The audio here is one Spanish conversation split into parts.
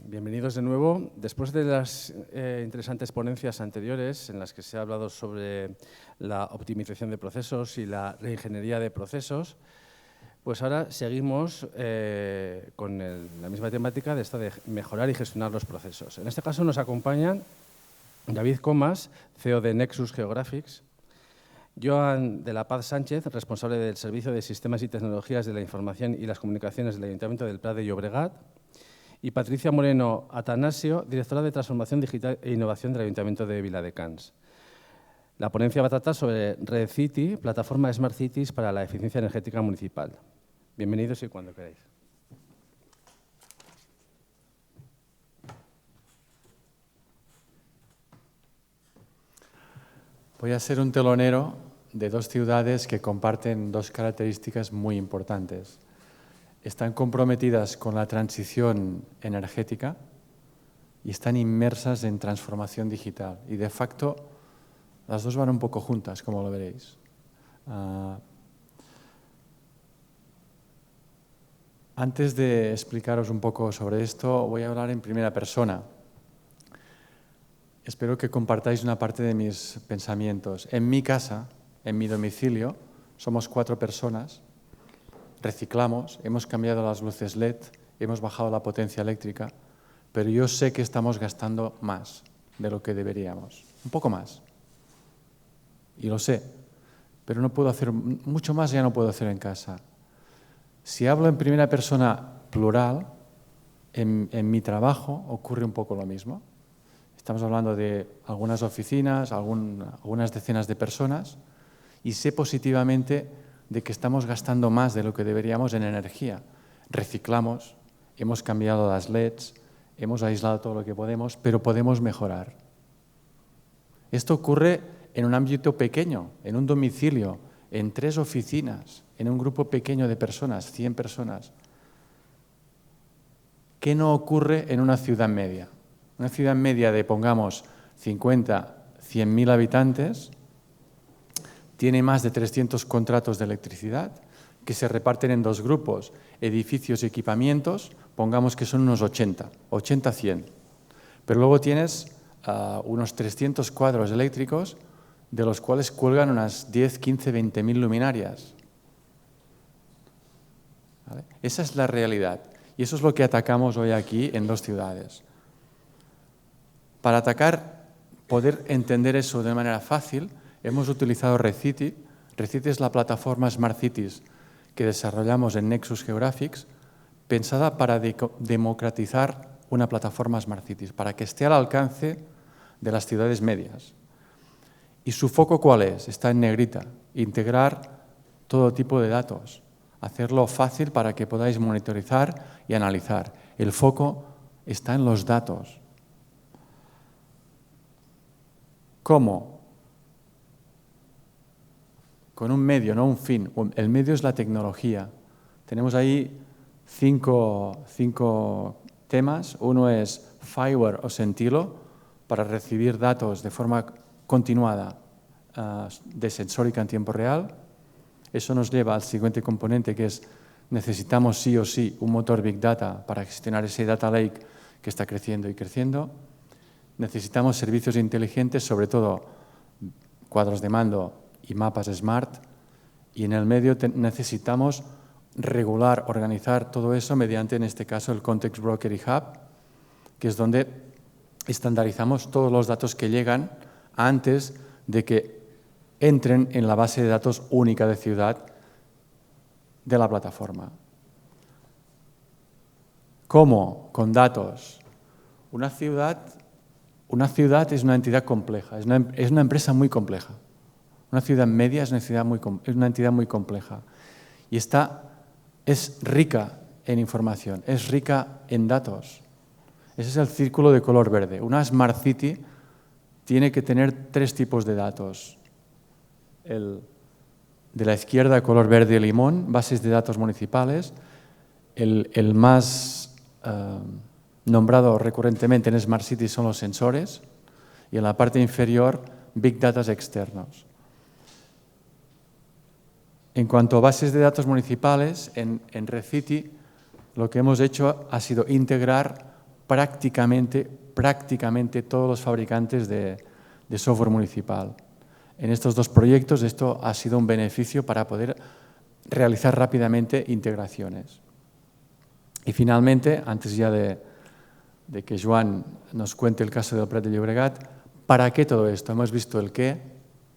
Bienvenidos de nuevo. Después de las interesantes ponencias anteriores en las que se ha hablado sobre la optimización de procesos y la reingeniería de procesos, pues ahora seguimos con la misma temática de esta de mejorar y gestionar los procesos. En este caso nos acompañan David Comas, CEO de Nexus Geographics, Joan de la Paz Sánchez, responsable del Servicio de Sistemas y Tecnologías de la Información y las Comunicaciones del Ayuntamiento del Prat de Llobregat, y Patricia Moreno Atanasio, directora de Transformación Digital e Innovación del Ayuntamiento de Viladecans. La ponencia va a tratar sobre Red City, plataforma Smart Cities para la eficiencia energética municipal. Bienvenidos y cuando queráis. Voy a ser un telonero de dos ciudades que comparten dos características muy importantes. Están comprometidas con la transición energética y están inmersas en transformación digital. Y de facto, las dos van un poco juntas, como lo veréis. Antes de explicaros un poco sobre esto, voy a hablar en primera persona. Espero que compartáis una parte de mis pensamientos. En mi casa, en mi domicilio, somos 4 personas. Reciclamos, hemos cambiado las luces LED, hemos bajado la potencia eléctrica, pero yo sé que estamos gastando más de lo que deberíamos, un poco más. Y lo sé, pero no puedo hacer mucho más, ya no puedo hacer en casa. Si hablo en primera persona plural, en mi trabajo ocurre un poco lo mismo. Estamos hablando de algunas oficinas, algunas decenas de personas, y sé positivamente de que estamos gastando más de lo que deberíamos en energía. Reciclamos, hemos cambiado las LEDs, hemos aislado todo lo que podemos, pero podemos mejorar. Esto ocurre en un ámbito pequeño, en un domicilio, en 3 oficinas, en un grupo pequeño de personas, 100 personas. ¿Qué no ocurre en una ciudad media? Una ciudad media de, pongamos, 50, 100.000 habitantes, tiene más de 300 contratos de electricidad que se reparten en 2 grupos, edificios y equipamientos, pongamos que son unos 80, 100. Pero luego tienes unos 300 cuadros eléctricos, de los cuales cuelgan unas 10, 15, 20.000 luminarias. ¿Vale? Esa es la realidad y eso es lo que atacamos hoy aquí en 2 ciudades. Para poder entender eso de manera fácil, hemos utilizado Red City. Red City es la plataforma Smart Cities que desarrollamos en Nexus Geographics, pensada para democratizar una plataforma Smart Cities, para que esté al alcance de las ciudades medias. ¿Y su foco cuál es? Está en negrita, integrar todo tipo de datos, hacerlo fácil para que podáis monitorizar y analizar. El foco está en los datos. ¿Cómo? Con un medio, no un fin. El medio es la tecnología. Tenemos ahí 5 temas. Uno es Fireware o Sentilo, para recibir datos de forma continuada de sensórica en tiempo real. Eso nos lleva al siguiente componente, que es necesitamos sí o sí un motor Big Data para gestionar ese Data Lake que está creciendo y creciendo. Necesitamos servicios inteligentes, sobre todo cuadros de mando y mapas Smart, y en el medio necesitamos regular, organizar todo eso mediante, en este caso, el Context Broker y Hub, que es donde estandarizamos todos los datos que llegan antes de que entren en la base de datos única de ciudad de la plataforma. ¿Cómo? Con datos. Una ciudad es una entidad compleja, es una empresa muy compleja. Una ciudad media es una entidad muy compleja y es rica en información, es rica en datos. Ese es el círculo de color verde. Una Smart City tiene que tener 3 tipos de datos. De la izquierda, color verde limón, bases de datos municipales. El más nombrado recurrentemente en Smart City son los sensores y en la parte inferior, Big Data externos. En cuanto a bases de datos municipales, en Red City lo que hemos hecho ha sido integrar prácticamente todos los fabricantes de software municipal. En estos dos proyectos esto ha sido un beneficio para poder realizar rápidamente integraciones. Y finalmente, antes ya de que Joan nos cuente el caso del Prat de Llobregat, ¿para qué todo esto? Hemos visto el qué,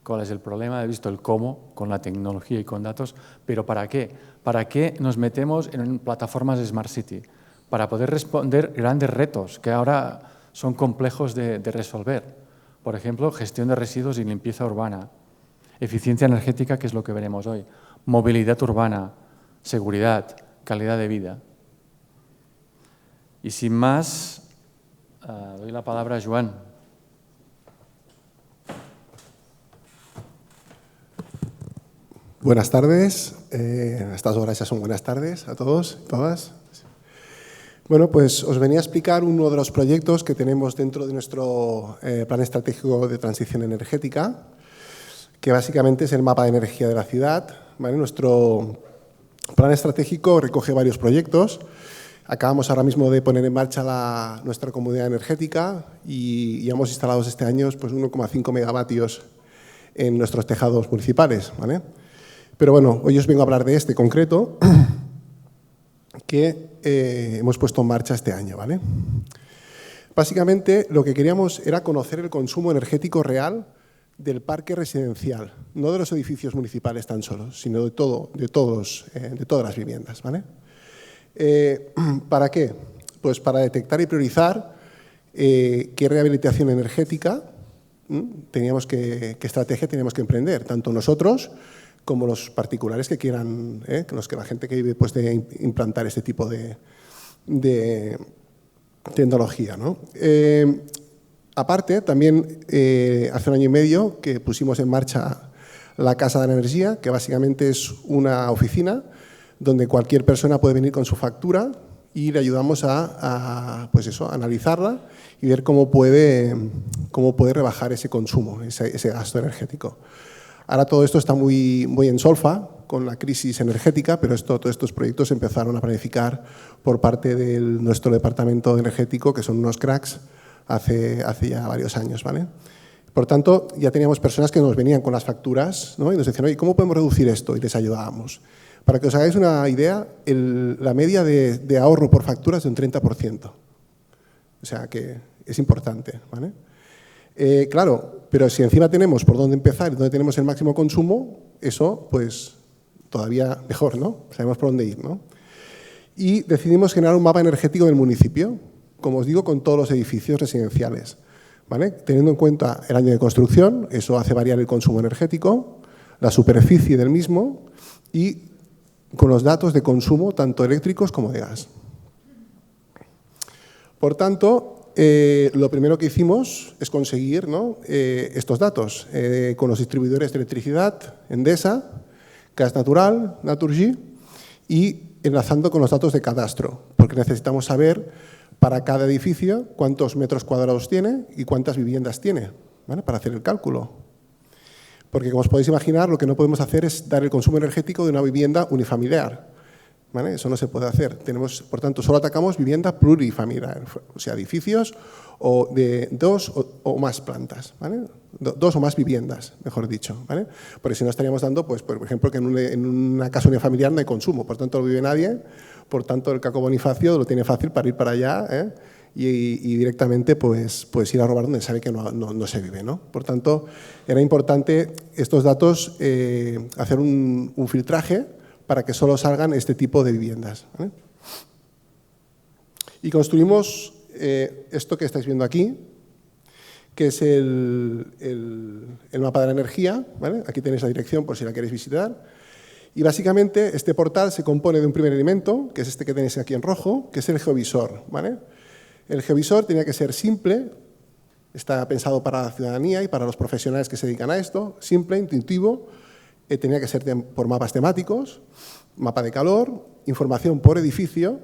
cuál es el problema, hemos visto el cómo, con la tecnología y con datos, pero ¿para qué? ¿Para qué nos metemos en plataformas de Smart City? Para poder responder grandes retos que ahora son complejos de resolver. Por ejemplo, gestión de residuos y limpieza urbana, eficiencia energética, que es lo que veremos hoy, movilidad urbana, seguridad, calidad de vida. Y sin más, doy la palabra a Joan. Buenas tardes. A estas horas ya son buenas tardes a todos y todas. Bueno, pues os venía a explicar uno de los proyectos que tenemos dentro de nuestro Plan Estratégico de Transición Energética, que básicamente es el mapa de energía de la ciudad, ¿vale? Nuestro plan estratégico recoge varios proyectos. Acabamos ahora mismo de poner en marcha nuestra comunidad energética y hemos instalado este año pues, 1,5 megavatios en nuestros tejados municipales, ¿vale? Pero bueno, hoy os vengo a hablar de este concreto que hemos puesto en marcha este año, ¿vale? Básicamente, lo que queríamos era conocer el consumo energético real del parque residencial, no de los edificios municipales tan solo, sino de todas las viviendas, ¿vale? ¿Para qué? Pues para detectar y priorizar qué rehabilitación energética qué estrategia teníamos que emprender, tanto nosotros como los particulares que quieran, la gente que vive pues, de implantar este tipo de tecnología, ¿no? Aparte, también hace 1 año y medio que pusimos en marcha la Casa de la Energía, que básicamente es una oficina donde cualquier persona puede venir con su factura y le ayudamos a analizarla y ver cómo puede rebajar ese consumo, ese gasto energético. Ahora todo esto está muy en solfa con la crisis energética, pero todos estos proyectos se empezaron a planificar por parte de nuestro departamento energético, que son unos cracks, hace ya varios años, ¿vale? Por tanto, ya teníamos personas que nos venían con las facturas, ¿no? Y nos decían, oye, ¿cómo podemos reducir esto? Y les ayudábamos. Para que os hagáis una idea, la media de ahorro por factura es de un 30%. O sea que es importante, ¿vale? Claro, pero si encima tenemos por dónde empezar y dónde tenemos el máximo consumo, eso pues todavía mejor, ¿no? Sabemos por dónde ir, ¿no? Y decidimos generar un mapa energético del municipio, como os digo, con todos los edificios residenciales, ¿vale? Teniendo en cuenta el año de construcción, eso hace variar el consumo energético, la superficie del mismo y con los datos de consumo tanto eléctricos como de gas. Por tanto, lo primero que hicimos es conseguir, ¿no? Estos datos con los distribuidores de electricidad, Endesa, Gas Natural, Naturgy, y enlazando con los datos de cadastro, porque necesitamos saber para cada edificio cuántos metros cuadrados tiene y cuántas viviendas tiene, ¿vale? Para hacer el cálculo. Porque, como os podéis imaginar, lo que no podemos hacer es dar el consumo energético de una vivienda unifamiliar, ¿vale? Eso no se puede hacer. Por tanto, solo atacamos vivienda plurifamiliar, o sea, edificios o de 2 o más plantas, ¿vale? 2 o más viviendas, mejor dicho, ¿vale? Porque si no estaríamos dando, pues, por ejemplo, que en una casa unifamiliar no hay consumo, por tanto no vive nadie, por tanto el Caco Bonifacio lo tiene fácil para ir para allá, y directamente pues ir a robar donde sabe que no se vive, ¿no? Por tanto, era importante estos datos hacer un filtraje para que solo salgan este tipo de viviendas, ¿vale? Y construimos esto que estáis viendo aquí, que es el mapa de la energía, ¿vale? Aquí tenéis la dirección por si la queréis visitar. Y básicamente este portal se compone de un primer elemento, que es este que tenéis aquí en rojo, que es el geovisor, ¿vale? El geovisor tenía que ser simple, está pensado para la ciudadanía y para los profesionales que se dedican a esto, simple, intuitivo, tenía que ser por mapas temáticos, mapa de calor, información por edificio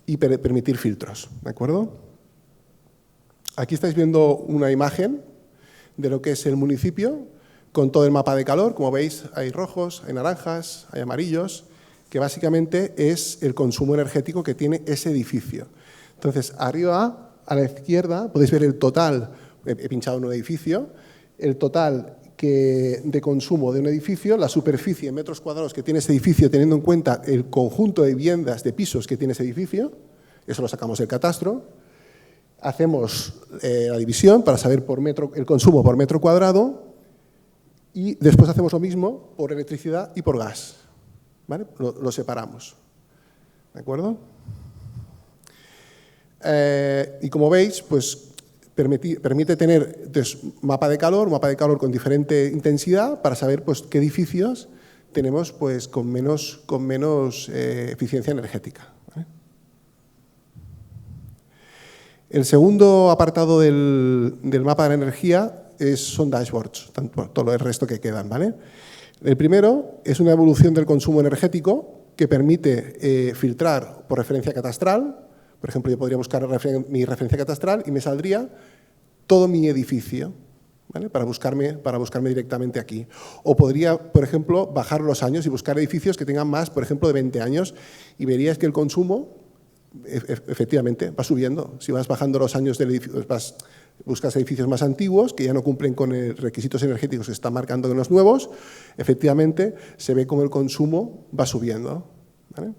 y permitir filtros, ¿de acuerdo? Aquí estáis viendo una imagen de lo que es el municipio con todo el mapa de calor. Como veis, hay rojos, hay naranjas, hay amarillos, que básicamente es el consumo energético que tiene ese edificio. Entonces, arriba A la izquierda podéis ver el total, he pinchado en un edificio, el total de consumo de un edificio, la superficie en metros cuadrados que tiene ese edificio, teniendo en cuenta el conjunto de viviendas, de pisos que tiene ese edificio, eso lo sacamos del catastro. Hacemos la división para saber el consumo por metro cuadrado y después hacemos lo mismo por electricidad y por gas. ¿Vale? Lo separamos. ¿De acuerdo? Y como veis, pues permite tener mapa de calor con diferente intensidad para saber pues, qué edificios tenemos pues, con menos eficiencia energética. ¿Vale? El segundo apartado del mapa de la energía son dashboards, todo el resto que quedan. ¿Vale? El primero es una evolución del consumo energético que permite filtrar por referencia catastral. Por ejemplo, yo podría buscar mi referencia catastral y me saldría todo mi edificio, ¿vale? para buscarme directamente aquí. O podría, por ejemplo, bajar los años y buscar edificios que tengan más, por ejemplo, de 20 años y verías que el consumo efectivamente va subiendo. Si vas bajando los años del edificio, buscas edificios más antiguos que ya no cumplen con los requisitos energéticos que se están marcando en los nuevos, efectivamente se ve como el consumo va subiendo. ¿Vale?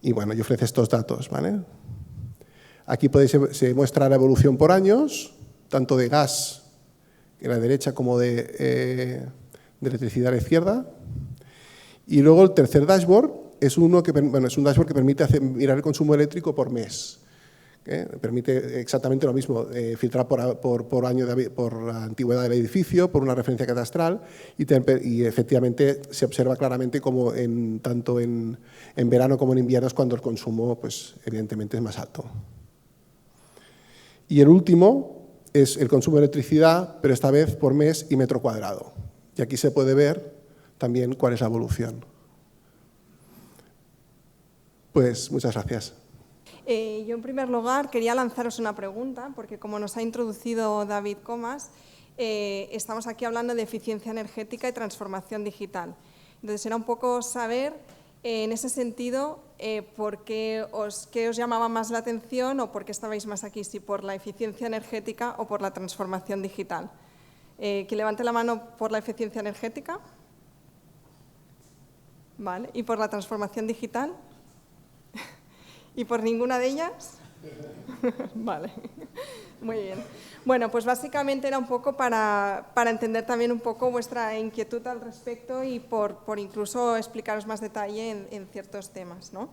Y bueno, y ofrece estos datos. ¿Vale? Aquí se muestra la evolución por años, tanto de gas en la derecha como de electricidad a la izquierda. Y luego el tercer dashboard es un dashboard que permite mirar el consumo eléctrico por mes. Permite exactamente lo mismo, filtrar por año, por la antigüedad del edificio, por una referencia catastral y efectivamente se observa claramente como tanto en verano como en invierno es cuando el consumo pues, evidentemente es más alto. Y el último es el consumo de electricidad, pero esta vez por mes y metro cuadrado. Y aquí se puede ver también cuál es la evolución. Pues muchas gracias. Yo, en primer lugar, quería lanzaros una pregunta, porque como nos ha introducido David Comas, estamos aquí hablando de eficiencia energética y transformación digital. Entonces, era un poco saber, en ese sentido, qué os llamaba más la atención o por qué estabais más aquí, si por la eficiencia energética o por la transformación digital. Que levante la mano por la eficiencia energética. Vale. ¿Y por la transformación digital? ¿Y por ninguna de ellas? Vale, muy bien. Bueno, pues básicamente era un poco para entender también un poco vuestra inquietud al respecto y por incluso explicaros más detalle en ciertos temas, ¿no?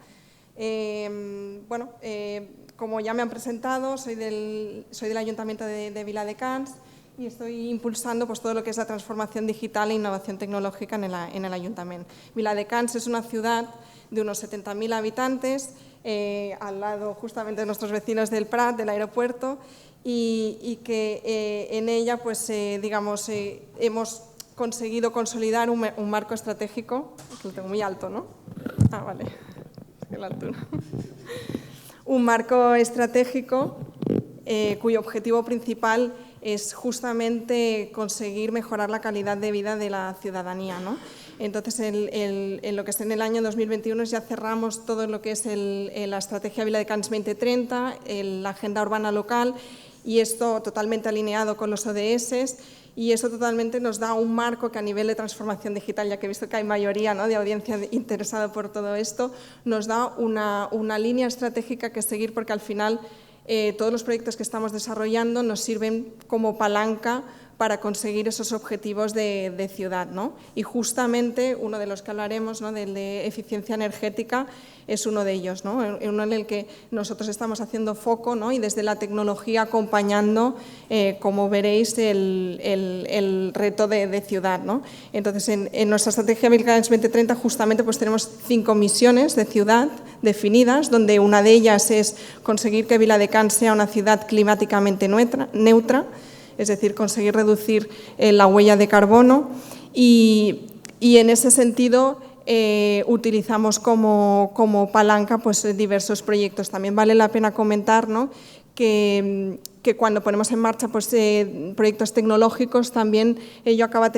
Como ya me han presentado, soy del Ayuntamiento de Viladecans y estoy impulsando pues, todo lo que es la transformación digital e innovación tecnológica en el Ayuntamiento. Viladecans es una ciudad de unos 70.000 habitantes, al lado justamente de nuestros vecinos del Prat, del aeropuerto, y que en ella pues, hemos conseguido consolidar un marco estratégico, que lo tengo muy alto, ¿no? Ah, vale, es la altura. Un marco estratégico cuyo objetivo principal es justamente conseguir mejorar la calidad de vida de la ciudadanía, ¿no? Entonces, en lo que es en el año 2021 ya cerramos todo lo que es la estrategia Viladecans 2030, la agenda urbana local, y esto totalmente alineado con los ODS, y eso totalmente nos da un marco que a nivel de transformación digital, ya que he visto que hay mayoría, ¿no?, de audiencia interesada por todo esto, nos da una línea estratégica que seguir, porque al final todos los proyectos que estamos desarrollando nos sirven como palanca para conseguir esos objetivos de ciudad, ¿no? Y justamente uno de los que hablaremos, ¿no?, del de eficiencia energética, es uno de ellos, ¿no? Uno en el que nosotros estamos haciendo foco, ¿no?, y desde la tecnología acompañando, como veréis, el reto de ciudad, ¿no? Entonces, en nuestra estrategia Viladecans 2030 justamente pues, tenemos 5 misiones de ciudad definidas, donde una de ellas es conseguir que Viladecans sea una ciudad climáticamente neutra, es decir, conseguir reducir la huella de carbono y en ese sentido utilizamos como palanca pues, diversos proyectos. También vale la pena comentar, ¿no?, que cuando ponemos en marcha pues, proyectos tecnológicos también ello acaba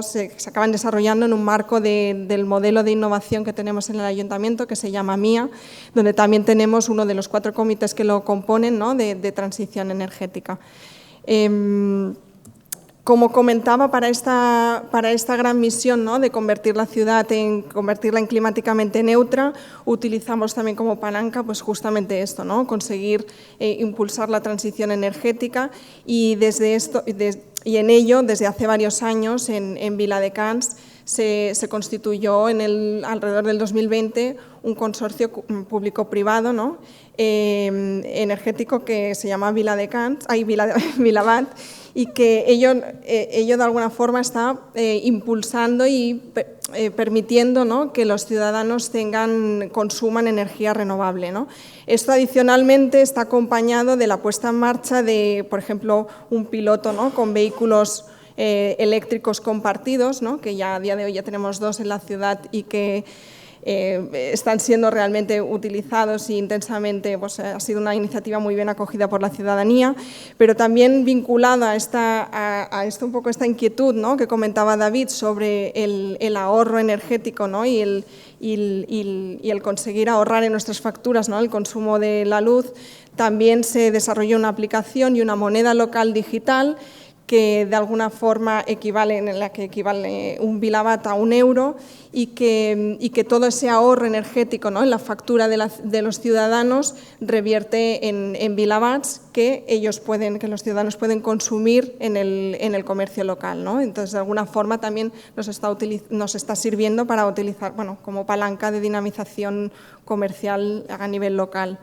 se acaban desarrollando en un marco del modelo de innovación que tenemos en el Ayuntamiento, que se llama MIA, donde también tenemos uno de los 4 comités que lo componen, ¿no?, de transición energética. Como comentaba, para esta gran misión, ¿no?, de convertirla en climáticamente neutra, utilizamos también como palanca pues justamente esto, ¿no?, conseguir impulsar la transición energética, y en ello, desde hace varios años, en Viladecans se constituyó alrededor del 2020 un consorcio público-privado, ¿no?, energético, que se llama Vilabat, y que ello de alguna forma está impulsando y permitiendo, ¿no?, que los ciudadanos consuman energía renovable, ¿no? Esto adicionalmente está acompañado de la puesta en marcha de, por ejemplo, un piloto, ¿no?, con vehículos eléctricos compartidos, ¿no?, que ya a día de hoy ya tenemos 2 en la ciudad y que están siendo realmente utilizados y intensamente, pues ha sido una iniciativa muy bien acogida por la ciudadanía, pero también vinculada a un poco esta inquietud, ¿no?, que comentaba David sobre el ahorro energético, ¿no?, y el conseguir ahorrar en nuestras facturas, ¿no?, el consumo de la luz. También se desarrolló una aplicación y una moneda local digital que de alguna forma equivale un Vilabat a €1, y que todo ese ahorro energético, ¿no?, en la factura de los ciudadanos revierte en Vilabats que los ciudadanos pueden consumir en el comercio local, ¿no? Entonces, de alguna forma también nos está sirviendo para utilizar, bueno, como palanca de dinamización comercial a nivel local.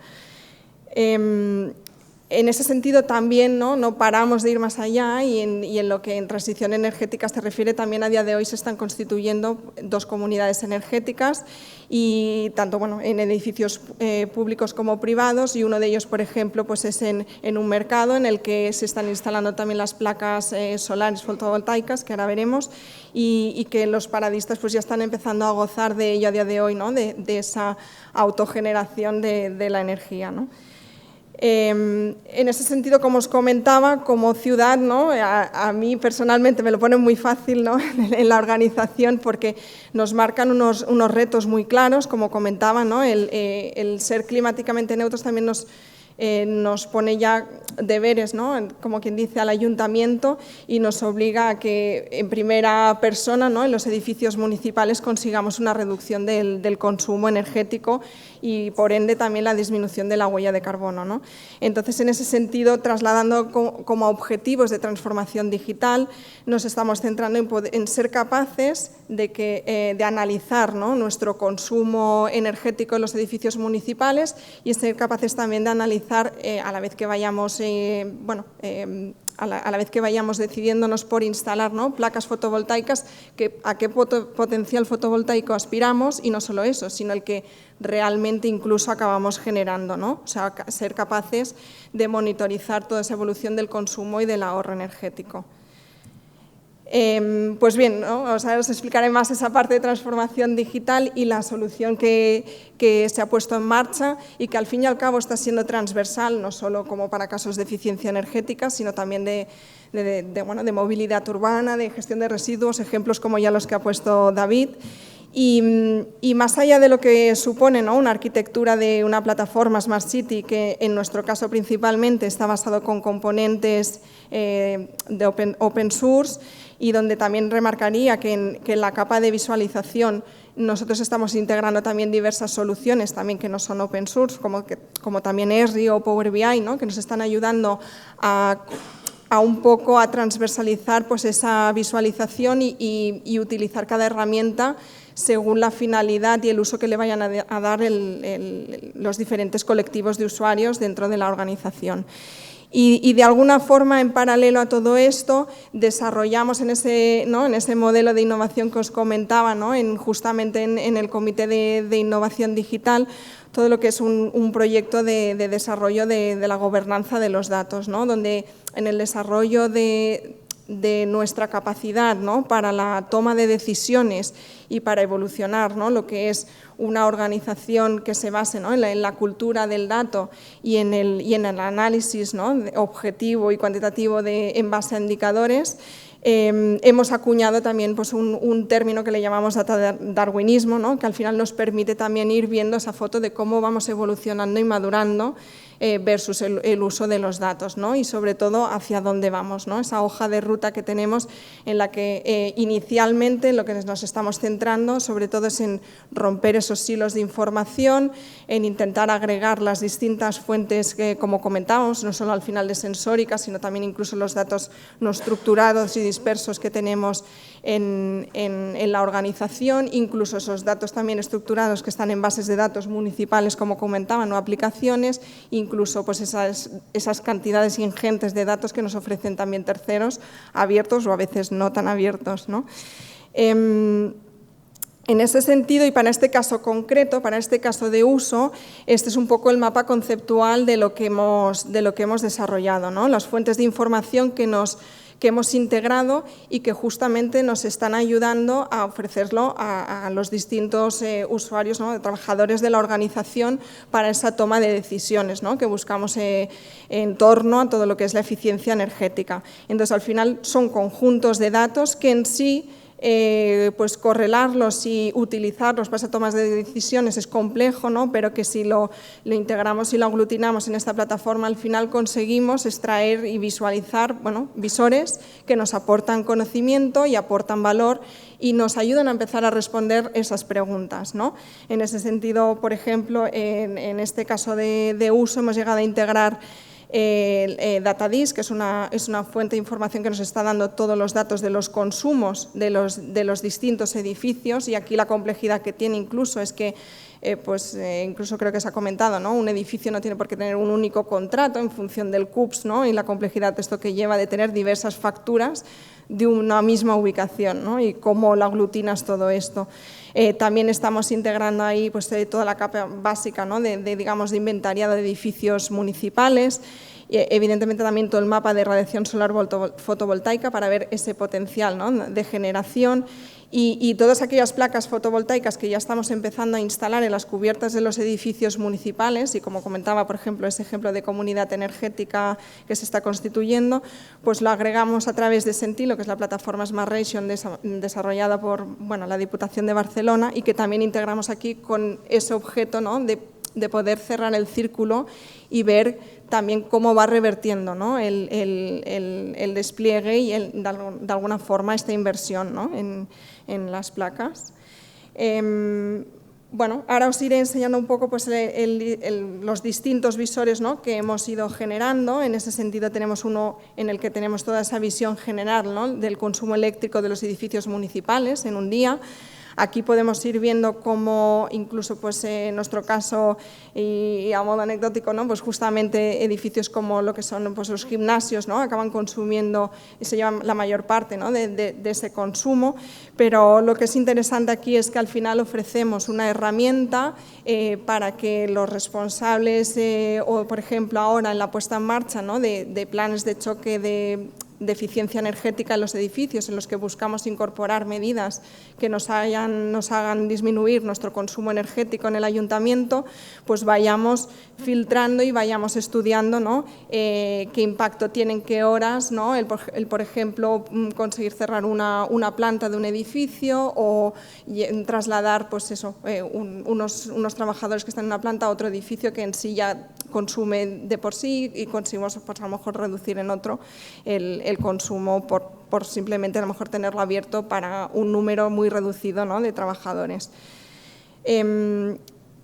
En ese sentido también no paramos de ir más allá, y en lo que en transición energética se refiere, también a día de hoy se están constituyendo 2 comunidades energéticas, y tanto en edificios públicos como privados, y uno de ellos, por ejemplo, pues es en un mercado en el que se están instalando también las placas solares fotovoltaicas, que ahora veremos, y que los paradistas pues ya están empezando a gozar de ello a día de hoy, ¿no?, de esa autogeneración de la energía, ¿no? En ese sentido, como os comentaba, como ciudad, ¿no?, a mí personalmente me lo pone muy fácil, ¿no?, en la organización, porque nos marcan unos retos muy claros, como comentaba, ¿no?, el ser climáticamente neutros también nos pone ya deberes, ¿no?, como quien dice, al ayuntamiento, y nos obliga a que en primera persona, ¿no?, en los edificios municipales consigamos una reducción del consumo energético y por ende también la disminución de la huella de carbono, ¿no? Entonces, en ese sentido, trasladando como objetivos de transformación digital, nos estamos centrando en ser capaces de analizar, ¿no?, nuestro consumo energético en los edificios municipales, y ser capaces también de analizar a la vez que vayamos a la vez que vayamos decidiéndonos por instalar, ¿no?, placas fotovoltaicas, a qué potencial fotovoltaico aspiramos, y no solo eso, sino el que realmente incluso acabamos generando, ¿no? O sea, ser capaces de monitorizar toda esa evolución del consumo y del ahorro energético. Pues bien, ¿no?, os explicaré más esa parte de transformación digital y la solución que se ha puesto en marcha, y que al fin y al cabo está siendo transversal, no solo como para casos de eficiencia energética, sino también de movilidad urbana, de gestión de residuos, ejemplos como ya los que ha puesto David. Y más allá de lo que supone, ¿no?, una arquitectura de una plataforma Smart City, que en nuestro caso principalmente está basado con componentes de open source, y donde también remarcaría que en la capa de visualización nosotros estamos integrando también diversas soluciones también que no son open source, como también Esri o Power BI, ¿no?, que nos están ayudando a un poco a transversalizar pues esa visualización y utilizar cada herramienta según la finalidad y el uso que le vayan a dar los diferentes colectivos de usuarios dentro de la organización. Y de alguna forma, en paralelo a todo esto, desarrollamos en ese modelo de innovación que os comentaba, ¿no?, justamente en el Comité de Innovación Digital, todo lo que es un proyecto de desarrollo de la gobernanza de los datos, ¿no?, donde en el desarrollo de de nuestra capacidad, ¿no?, para la toma de decisiones y para evolucionar, ¿no?, lo que es una organización que se base, ¿no?, en la cultura del dato y en el análisis, ¿no?, objetivo y cuantitativo en base a indicadores. Hemos acuñado también pues, un término que le llamamos datadarwinismo, ¿no?, que al final nos permite también ir viendo esa foto de cómo vamos evolucionando y madurando versus el uso de los datos, ¿no?, y sobre todo hacia dónde vamos, ¿no?, esa hoja de ruta que tenemos en la que inicialmente lo que nos estamos centrando sobre todo es en romper esos silos de información, en intentar agregar las distintas fuentes que, como comentábamos, no solo al final de sensórica, sino también incluso los datos no estructurados y dispersos que tenemos en la organización, incluso esos datos también estructurados que están en bases de datos municipales, como comentaban, o aplicaciones, incluso pues esas cantidades ingentes de datos que nos ofrecen también terceros, abiertos o a veces no tan abiertos, ¿no? En ese sentido, y para este caso concreto, para este caso de uso, este es un poco el mapa conceptual de lo que hemos desarrollado, ¿no? Las fuentes de información que hemos integrado y que justamente nos están ayudando a ofrecerlo a los distintos usuarios, ¿no?, trabajadores de la organización para esa toma de decisiones, ¿no?, que buscamos en torno a todo lo que es la eficiencia energética. Entonces, al final son conjuntos de datos que en sí pues correlarlos y utilizarlos para esas tomas de decisiones es complejo, ¿no?, pero que si lo integramos y lo aglutinamos en esta plataforma, al final conseguimos extraer y visualizar, bueno, visores que nos aportan conocimiento y aportan valor y nos ayudan a empezar a responder esas preguntas, ¿no? En ese sentido, por ejemplo, en este caso de uso hemos llegado a integrar Datadisk, que es una fuente de información que nos está dando todos los datos de los consumos de los distintos edificios, y aquí la complejidad que tiene incluso es que incluso creo que se ha comentado, ¿no?, un edificio no tiene por qué tener un único contrato en función del CUPS, ¿no?, y la complejidad de esto que lleva de tener diversas facturas de una misma ubicación, ¿no?, y cómo lo aglutinas todo esto. También estamos integrando ahí pues, toda la capa básica, ¿no?, digamos, de inventariado de edificios municipales, y evidentemente también todo el mapa de radiación solar fotovoltaica para ver ese potencial, ¿no?, de generación, y todas aquellas placas fotovoltaicas que ya estamos empezando a instalar en las cubiertas de los edificios municipales, y como comentaba, por ejemplo, ese ejemplo de comunidad energética que se está constituyendo, pues lo agregamos a través de Sentilo, que es la plataforma Smart Ration desarrollada por la Diputación de Barcelona, y que también integramos aquí con ese objeto, ¿no?, de poder cerrar el círculo y ver también cómo va revertiendo, ¿no?, el despliegue y de alguna forma esta inversión, ¿no?, en las placas. Bueno, ahora os iré enseñando un poco pues, los distintos visores, ¿no?, que hemos ido generando. En ese sentido tenemos uno en el que tenemos toda esa visión general, ¿no?, del consumo eléctrico de los edificios municipales en un día. Aquí podemos ir viendo cómo, incluso pues, en nuestro caso, y a modo anecdótico, ¿no?, pues justamente edificios como lo que son pues, los gimnasios, ¿no?, acaban consumiendo y se llevan la mayor parte, ¿no?, de ese consumo, pero lo que es interesante aquí es que al final ofrecemos una herramienta para que los responsables, o por ejemplo ahora en la puesta en marcha, ¿no?, de planes de choque de eficiencia energética en los edificios, en los que buscamos incorporar medidas que nos hagan disminuir nuestro consumo energético en el ayuntamiento, pues vayamos filtrando y vayamos estudiando, ¿no?, qué impacto tienen, qué horas, ¿no?, el por ejemplo, conseguir cerrar una planta de un edificio o trasladar pues eso, unos trabajadores que están en una planta a otro edificio que en sí ya consume de por sí, y conseguimos pues, a lo mejor reducir en otro el consumo por simplemente a lo mejor tenerlo abierto para un número muy reducido, ¿no?, de trabajadores.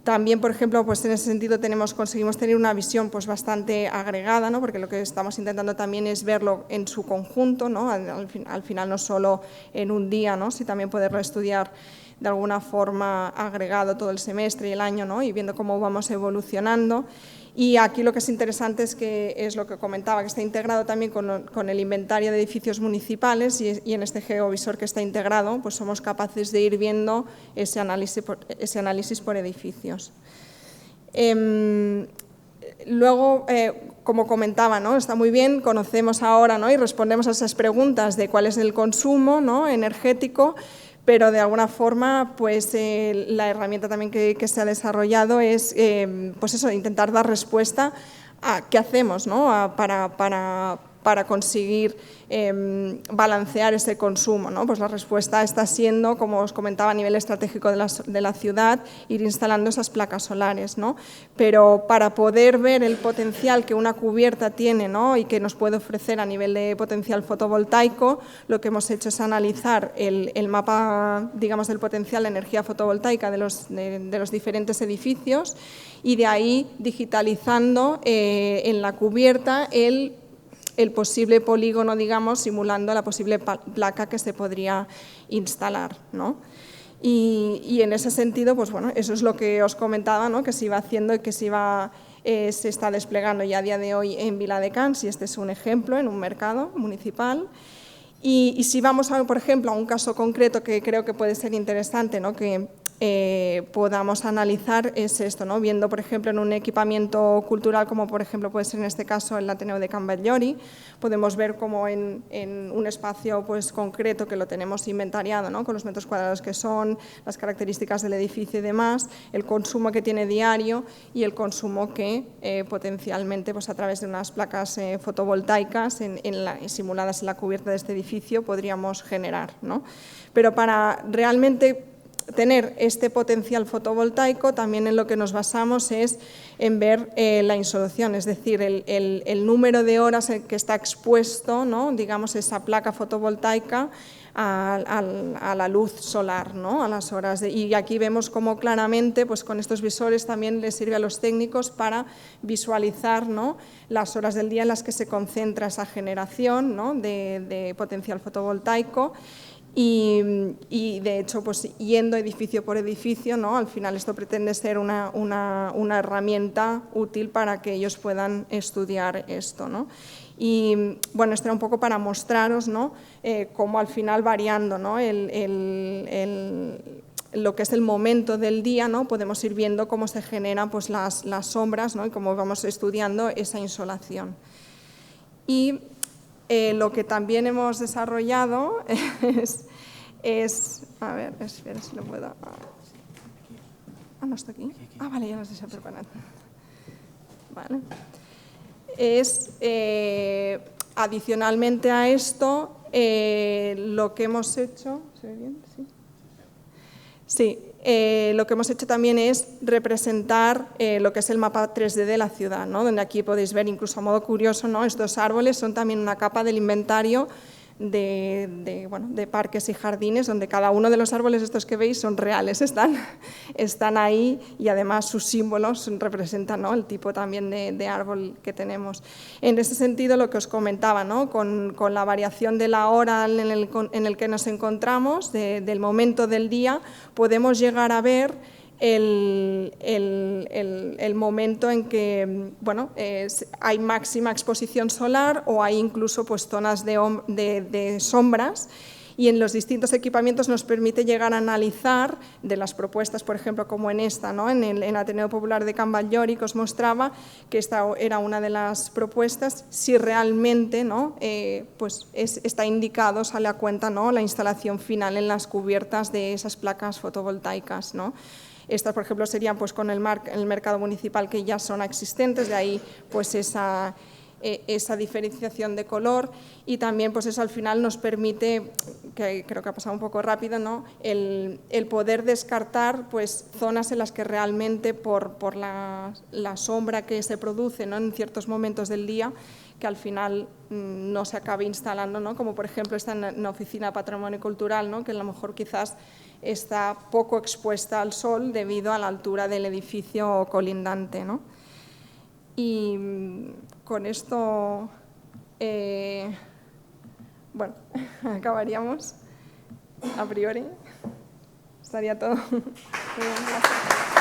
También, por ejemplo, pues en ese sentido conseguimos tener una visión pues, bastante agregada, ¿no?, porque lo que estamos intentando también es verlo en su conjunto, ¿no?, al final no solo en un día, ¿no?, sino también poderlo estudiar de alguna forma agregado todo el semestre y el año, ¿no?, y viendo cómo vamos evolucionando. Y aquí lo que es interesante es lo que comentaba, que está integrado también con el inventario de edificios municipales, y en este geovisor que está integrado pues somos capaces de ir viendo ese análisis por edificios. Luego, como comentaba, ¿no? Está muy bien, conocemos ahora, ¿no? Y respondemos a esas preguntas de cuál es el consumo, ¿no? energético, pero de alguna forma pues, la herramienta también que se ha desarrollado es pues eso, intentar dar respuesta a qué hacemos, ¿no? para conseguir balancear ese consumo, ¿no? Pues la respuesta está siendo, como os comentaba, a nivel estratégico de la ciudad, ir instalando esas placas solares, ¿no? Pero para poder ver el potencial que una cubierta tiene, ¿no? y que nos puede ofrecer a nivel de potencial fotovoltaico, lo que hemos hecho es analizar el mapa, digamos, del potencial de energía fotovoltaica de los diferentes edificios y de ahí digitalizando en la cubierta el posible polígono, digamos, simulando la posible placa que se podría instalar, ¿no? Y en ese sentido, pues bueno, eso es lo que os comentaba, ¿no? que se iba haciendo y que se está desplegando ya a día de hoy en Viladecans, y este es un ejemplo en un mercado municipal. Y si vamos, por ejemplo, a un caso concreto que creo que puede ser interesante, ¿no? que podamos analizar es esto, ¿no? Viendo, por ejemplo, en un equipamiento cultural como, por ejemplo, puede ser en este caso el Ateneo de Can Batllori, podemos ver como en un espacio pues, concreto que lo tenemos inventariado, ¿no? con los metros cuadrados que son, las características del edificio y demás, el consumo que tiene diario y el consumo que potencialmente pues, a través de unas placas fotovoltaicas simuladas en la cubierta de este edificio podríamos generar, ¿no? Pero para realmente tener este potencial fotovoltaico, también en lo que nos basamos es en ver la insolación, es decir, el número de horas en que está expuesto, ¿no? digamos, esa placa fotovoltaica a la luz solar, ¿no? a las horas y aquí vemos cómo claramente pues, con estos visores también les sirve a los técnicos para visualizar, ¿no? las horas del día en las que se concentra esa generación, ¿no? de potencial fotovoltaico. Y de hecho, pues yendo edificio por edificio, ¿no? al final esto pretende ser una herramienta útil para que ellos puedan estudiar esto, ¿no? Y bueno, esto era un poco para mostraros, ¿no? Cómo al final variando, ¿no? lo que es el momento del día, ¿no? podemos ir viendo cómo se generan pues, las sombras, ¿no? y cómo vamos estudiando esa insolación. Y lo que también hemos desarrollado es a ver, espera si lo puedo. No está aquí. Vale, ya los he preparado. Vale. Es adicionalmente a esto lo que hemos hecho. ¿Se ve bien? Sí. Sí. Lo que hemos hecho también es representar lo que es el mapa 3D de la ciudad, ¿no? donde aquí podéis ver, incluso a modo curioso, ¿no? estos árboles son también una capa del inventario de parques y jardines, donde cada uno de los árboles estos que veis son reales, están ahí y además sus símbolos representan, ¿no? el tipo también de árbol que tenemos. En ese sentido, lo que os comentaba, ¿no? con la variación de la hora en el que nos encontramos, del momento del día, podemos llegar a ver el momento en que bueno, hay máxima exposición solar o hay incluso pues, zonas de sombras, y en los distintos equipamientos nos permite llegar a analizar de las propuestas, por ejemplo, como en esta, ¿no? en el Ateneo Popular de Can Batllori, que os mostraba, que esta era una de las propuestas, si realmente, ¿no? pues está indicado, sale a cuenta, ¿no? la instalación final en las cubiertas de esas placas fotovoltaicas, ¿no? Estas, por ejemplo, serían pues, con el mercado municipal que ya son existentes, de ahí pues, esa diferenciación de color, y también pues, eso al final nos permite, que creo que ha pasado un poco rápido, ¿no? el poder descartar pues, zonas en las que realmente por la sombra que se produce, ¿no? en ciertos momentos del día, que al final no se acabe instalando, ¿no? como por ejemplo esta en la oficina de Patrimonio Cultural, ¿no? que a lo mejor quizás está poco expuesta al sol debido a la altura del edificio colindante, ¿no? Y con esto, bueno, acabaríamos a priori. Estaría todo. Muy bien, gracias.